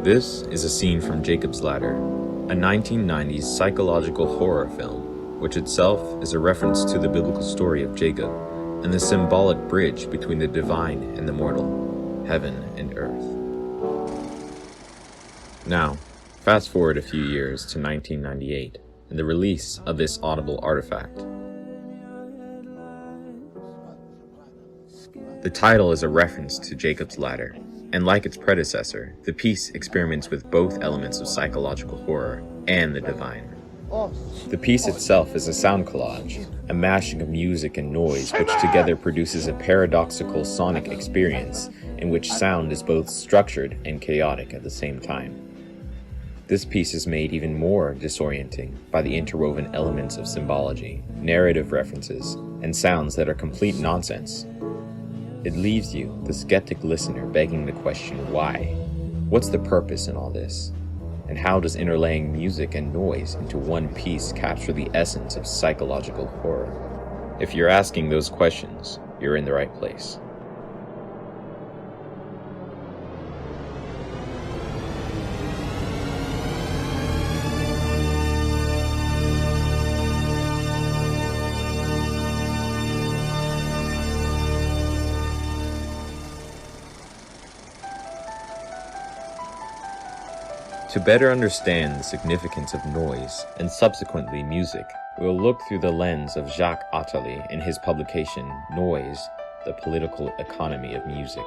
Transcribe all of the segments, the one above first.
This is a scene from Jacob's Ladder, a 1990s psychological horror film, which itself is a reference to the biblical story of Jacob and the symbolic bridge between the divine and the mortal, heaven and earth. Now, fast forward a few years to 1998 and the release of this audible artifact. The title is a reference to Jacob's Ladder, and like its predecessor, the piece experiments with both elements of psychological horror and the divine. The piece itself is a sound collage, a mashing of music and noise which together produces a paradoxical sonic experience in which sound is both structured and chaotic at the same time. This piece is made even more disorienting by the interwoven elements of symbology, narrative references, and sounds that are complete nonsense. It leaves you, the skeptic listener, begging the question, why? What's the purpose in all this? And how does interlaying music and noise into one piece capture the essence of psychological horror? If you're asking those questions, you're in the right place. To better understand the significance of noise, and subsequently music, we'll look through the lens of Jacques Attali in his publication, Noise, The Political Economy of Music.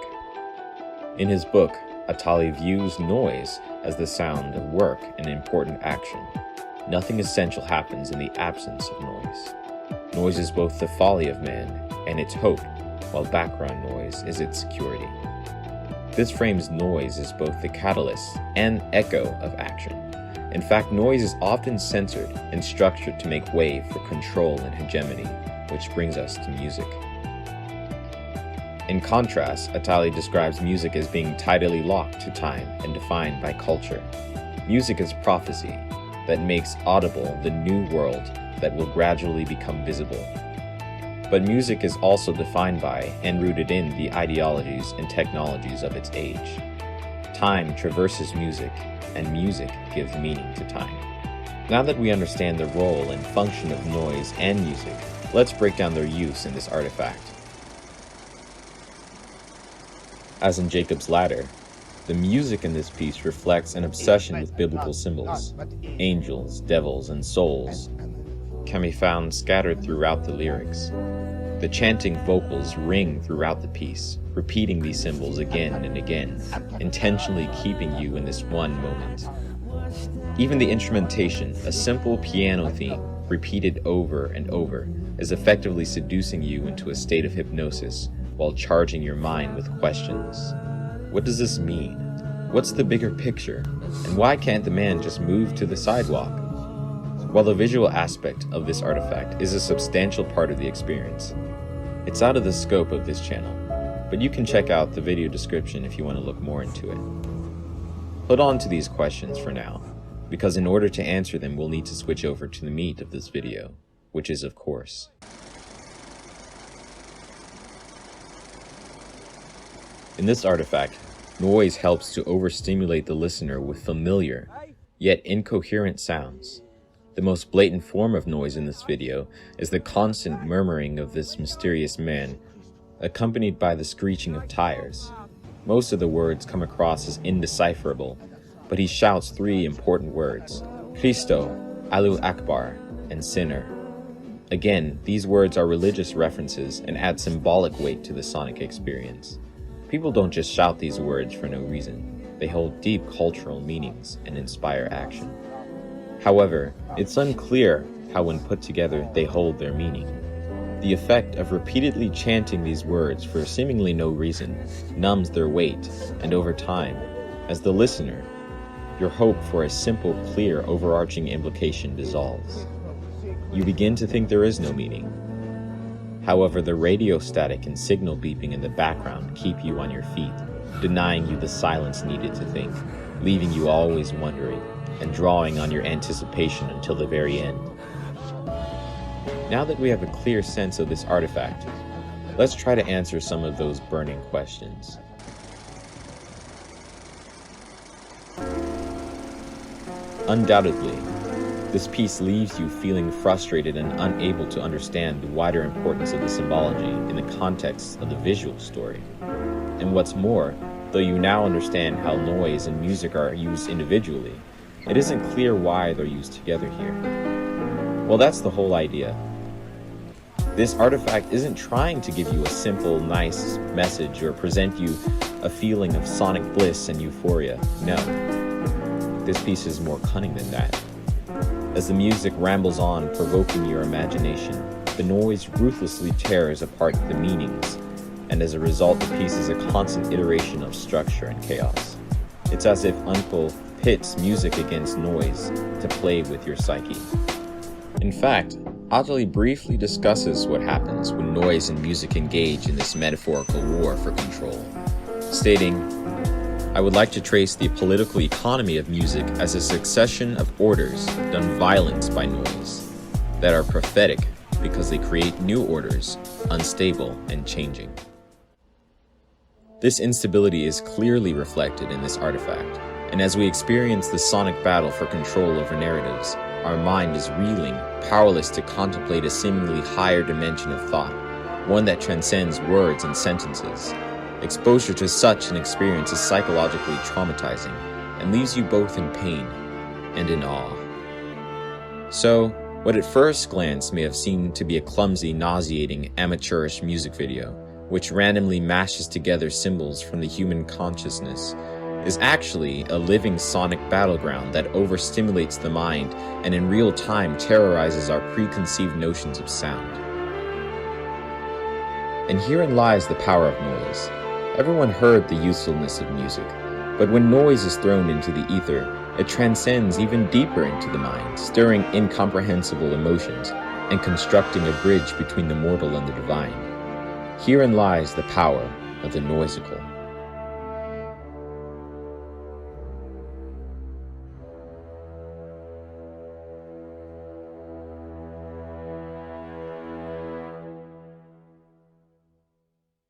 In his book, Attali views noise as the sound of work and important action. Nothing essential happens in the absence of noise. Noise is both the folly of man and its hope, while background noise is its security. This frames noise as both the catalyst and echo of action. In fact, noise is often censored and structured to make way for control and hegemony, which brings us to music. In contrast, Attali describes music as being tidally locked to time and defined by culture. Music is prophecy that makes audible the new world that will gradually become visible. But music is also defined by and rooted in the ideologies and technologies of its age. Time traverses music, and music gives meaning to time. Now that we understand the role and function of noise and music, let's break down their use in this artifact. As in Jacob's Ladder, the music in this piece reflects an obsession with biblical symbols. Angels, devils, and souls can be found scattered throughout the lyrics. The chanting vocals ring throughout the piece, repeating these symbols again and again, intentionally keeping you in this one moment. Even the instrumentation, a simple piano theme, repeated over and over, is effectively seducing you into a state of hypnosis while charging your mind with questions. What does this mean? What's the bigger picture? And why can't the man just move to the sidewalk? While the visual aspect of this artifact is a substantial part of the experience, it's out of the scope of this channel, but you can check out the video description if you want to look more into it. Hold on to these questions for now, because in order to answer them, we'll need to switch over to the meat of this video, which is, of course, in this artifact, noise helps to overstimulate the listener with familiar, yet incoherent sounds. The most blatant form of noise in this video is the constant murmuring of this mysterious man, accompanied by the screeching of tires. Most of the words come across as indecipherable, but he shouts three important words: Christo, Allahu Akbar, and sinner. Again, these words are religious references and add symbolic weight to the sonic experience. People don't just shout these words for no reason. They hold deep cultural meanings and inspire action. However, it's unclear how when put together they hold their meaning. The effect of repeatedly chanting these words for seemingly no reason numbs their weight, and over time, as the listener, your hope for a simple, clear, overarching implication dissolves. You begin to think there is no meaning. However, the radio static and signal beeping in the background keep you on your feet, denying you the silence needed to think, leaving you always wondering, and drawing on your anticipation until the very end. Now that we have a clear sense of this artifact, let's try to answer some of those burning questions. Undoubtedly, this piece leaves you feeling frustrated and unable to understand the wider importance of the symbology in the context of the visual story. And what's more, though you now understand how noise and music are used individually, it isn't clear why they're used together here. Well, that's the whole idea. This artifact isn't trying to give you a simple, nice message or present you a feeling of sonic bliss and euphoria. No. This piece is more cunning than that. As the music rambles on, provoking your imagination, the noise ruthlessly tears apart the meanings, and as a result, the piece is a constant iteration of structure and chaos. It's as if Uncle pits music against noise to play with your psyche. In fact, Attali briefly discusses what happens when noise and music engage in this metaphorical war for control, stating, "I would like to trace the political economy of music as a succession of orders done violence by noise, that are prophetic because they create new orders, unstable and changing." This instability is clearly reflected in this artifact, and as we experience the sonic battle for control over narratives, our mind is reeling, powerless to contemplate a seemingly higher dimension of thought, one that transcends words and sentences. Exposure to such an experience is psychologically traumatizing and leaves you both in pain and in awe. So, what at first glance may have seemed to be a clumsy, nauseating, amateurish music video, which randomly mashes together symbols from the human consciousness, is actually a living sonic battleground that overstimulates the mind and in real time terrorizes our preconceived notions of sound. And herein lies the power of noise. Everyone heard the usefulness of music, but when noise is thrown into the ether, it transcends even deeper into the mind, stirring incomprehensible emotions and constructing a bridge between the mortal and the divine. Herein lies the power of the noisical.